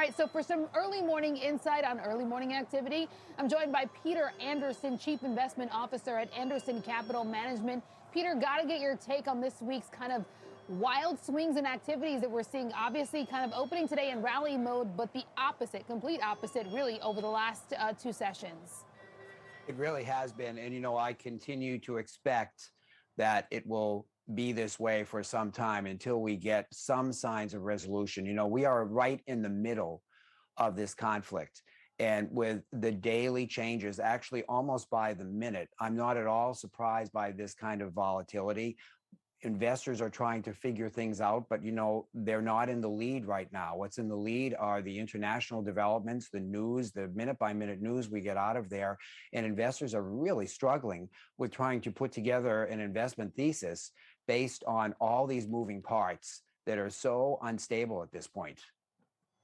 right, so for some early morning insight on early morning activity, I'm joined by Peter Andersen, Chief Investment Officer at Andersen Capital Management. Peter, got to get your take on this week's kind of wild swings and activities that we're seeing. Obviously, kind of opening today in rally mode, but the opposite, complete opposite, really, over the last two sessions. It really has been. And, I continue to expect that it will be this way for some time until we get some signs of resolution. We are right in the middle of this conflict. And with the daily changes, actually almost by the minute, I'm not at all surprised by this kind of volatility. Investors are trying to figure things out, but they're not in the lead right now. What's in the lead are the international developments, the news, the minute by minute news we get out of there. And investors are really struggling with trying to put together an investment thesis based on all these moving parts that are so unstable at this point.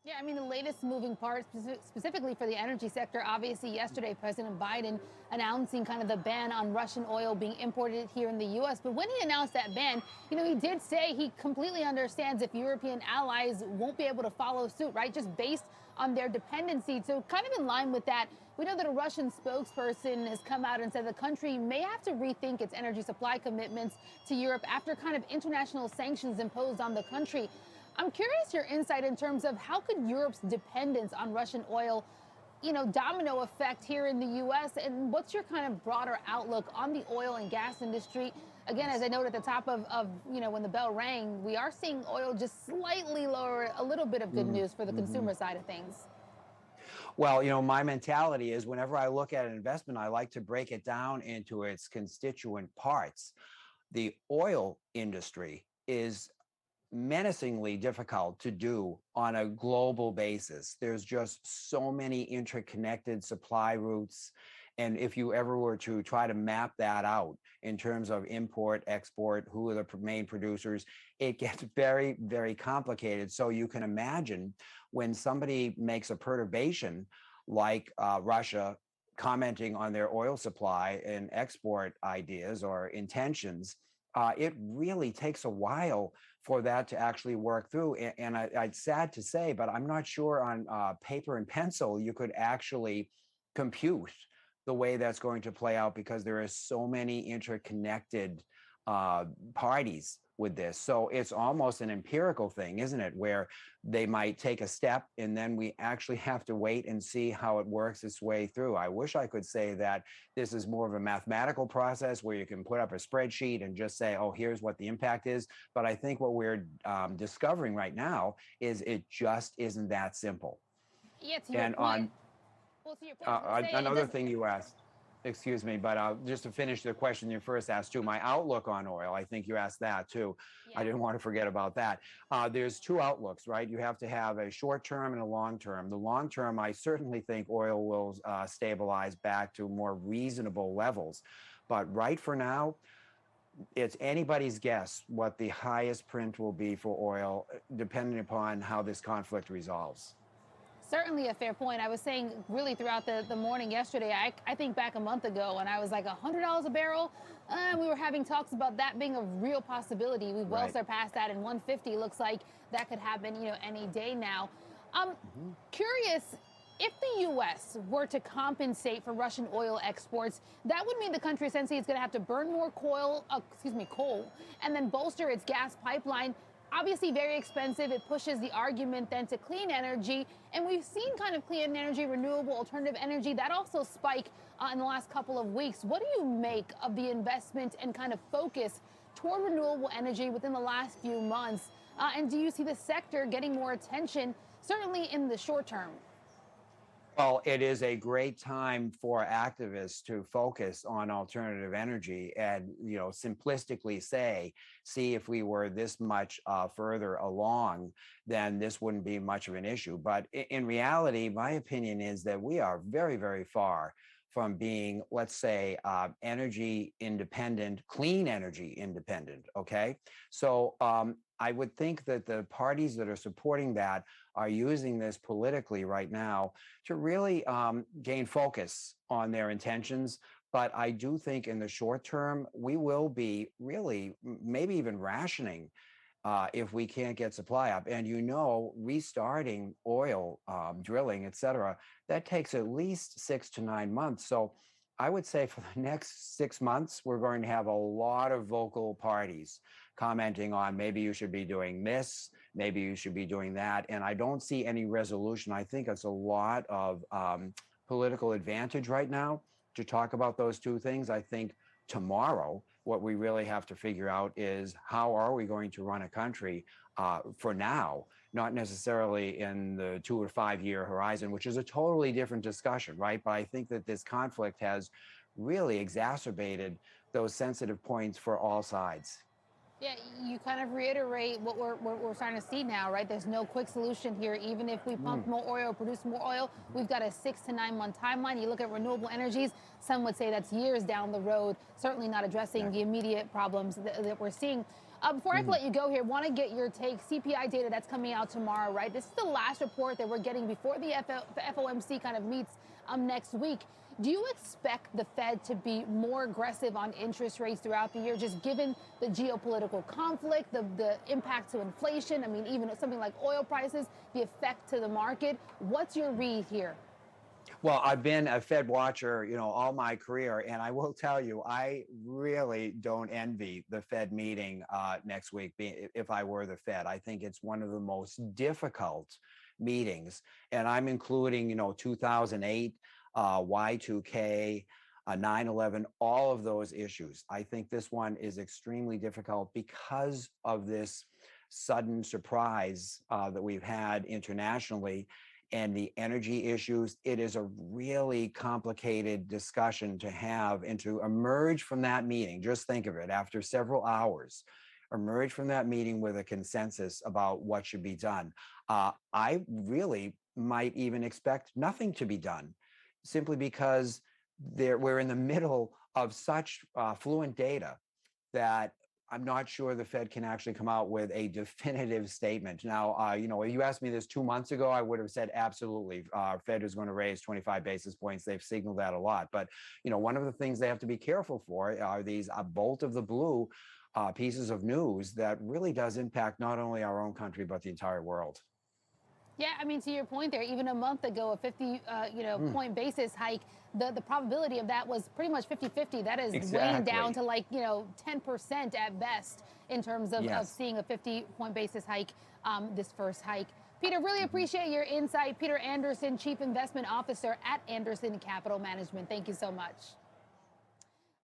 Yeah, I mean, the latest moving parts, specifically for the energy sector, obviously yesterday, President Biden announcing kind of the ban on Russian oil being imported here in the U.S. But when he announced that ban, he did say he completely understands if European allies won't be able to follow suit, right, just based on their dependency. So kind of in line with that, we know that a Russian spokesperson has come out and said the country may have to rethink its energy supply commitments to Europe after kind of international sanctions imposed on the country. I'm curious your insight in terms of how could Europe's dependence on Russian oil, domino effect here in the U.S. and what's your kind of broader outlook on the oil and gas industry? Again, as I noted at the top of when the bell rang, we are seeing oil just slightly lower, a little bit of good news for the consumer side of things. Well, my mentality is whenever I look at an investment, I like to break it down into its constituent parts. The oil industry is menacingly difficult to do on a global basis. There's just so many interconnected supply routes. And if you ever were to try to map that out in terms of import, export, who are the main producers, it gets very, very complicated. So you can imagine when somebody makes a perturbation like Russia commenting on their oil supply and export ideas or intentions, it really takes a while for that to actually work through. And it's sad to say, but I'm not sure on paper and pencil you could actually compute the way that's going to play out because there are so many interconnected parties with this. So it's almost an empirical thing, isn't it? Where they might take a step and then we actually have to wait and see how it works its way through. I wish I could say that this is more of a mathematical process where you can put up a spreadsheet and just say, oh, here's what the impact is. But I think what we're discovering right now is it just isn't that simple. Yeah, to your point. Well, to your point, another thing you asked. Excuse me, but just to finish the question you first asked too, my outlook on oil, I think you asked that too. Yeah. I didn't want to forget about that. There's two outlooks, right? You have to have a short term and a long term. The long term, I certainly think oil will stabilize back to more reasonable levels. But right for now, it's anybody's guess what the highest print will be for oil, depending upon how this conflict resolves. Certainly a fair point. I was saying really throughout the morning yesterday, I think back a month ago when I was like $100 a barrel. We were having talks about that being a real possibility. We've well surpassed that, and 150 looks like that could happen, any day now. Curious, if the U.S. were to compensate for Russian oil exports, that would mean the country essentially is going to have to burn more coal, and then bolster its gas pipeline. Obviously very expensive. It pushes the argument then to clean energy. And we've seen kind of clean energy, renewable, alternative energy, that also spike in the last couple of weeks. What do you make of the investment and kind of focus toward renewable energy within the last few months? And do you see the sector getting more attention, certainly in the short term? Well, it is a great time for activists to focus on alternative energy and, simplistically see if we were this much further along, then this wouldn't be much of an issue. But in reality, my opinion is that we are very, very far from being, let's say, energy independent, clean energy independent. Okay. So I would think that the parties that are supporting that are using this politically right now to really gain focus on their intentions. But I do think in the short term, we will be really maybe even rationing if we can't get supply up. And restarting oil drilling, et cetera, that takes at least 6 to 9 months. So I would say for the next 6 months, we're going to have a lot of vocal parties commenting on maybe you should be doing this, maybe you should be doing that. And I don't see any resolution. I think it's a lot of political advantage right now to talk about those two things. I think tomorrow, what we really have to figure out is how are we going to run a country for now, not necessarily in the 2 or 5 year horizon, which is a totally different discussion, right? But I think that this conflict has really exacerbated those sensitive points for all sides. Yeah, you kind of reiterate what we're starting to see now, right? There's no quick solution here. Even if we pump Mm. more oil, produce more oil, we've got a 6 to 9 month timeline. You look at renewable energies, some would say that's years down the road, certainly not addressing the Exactly. immediate problems that we're seeing. Before I have to Mm. let you go here, want to get your take. CPI data that's coming out tomorrow, right? This is the last report that we're getting before the FOMC kind of meets next week. Do you expect the Fed to be more aggressive on interest rates throughout the year, just given the geopolitical conflict, the impact to inflation? I mean, even something like oil prices, the effect to the market. What's your read here? Well, I've been a Fed watcher, all my career, and I will tell you, I really don't envy the Fed meeting next week. If I were the Fed, I think it's one of the most difficult meetings, and I'm including, 2008, Y2K, 9/11, all of those issues. I think this one is extremely difficult because of this sudden surprise that we've had internationally and the energy issues. It is a really complicated discussion to have and to emerge from that meeting. Just think of it, after several hours, emerge from that meeting with a consensus about what should be done. I really might even expect nothing to be done simply because we're in the middle of such fluent data that I'm not sure the Fed can actually come out with a definitive statement. Now, if you asked me this 2 months ago, I would have said absolutely, Fed is going to raise 25 basis points. They've signaled that a lot. But, one of the things they have to be careful for are these bolt of the blue pieces of news that really does impact not only our own country, but the entire world. Yeah, I mean, to your point there, even a month ago, a 50, Mm, point basis hike, the probability of that was pretty much 50-50. That is weighing down exactly. to 10% at best in terms of Yes. seeing a 50-point basis hike, this first hike. Peter, really Mhm. appreciate your insight. Peter Andersen, Chief Investment Officer at Andersen Capital Management. Thank you so much.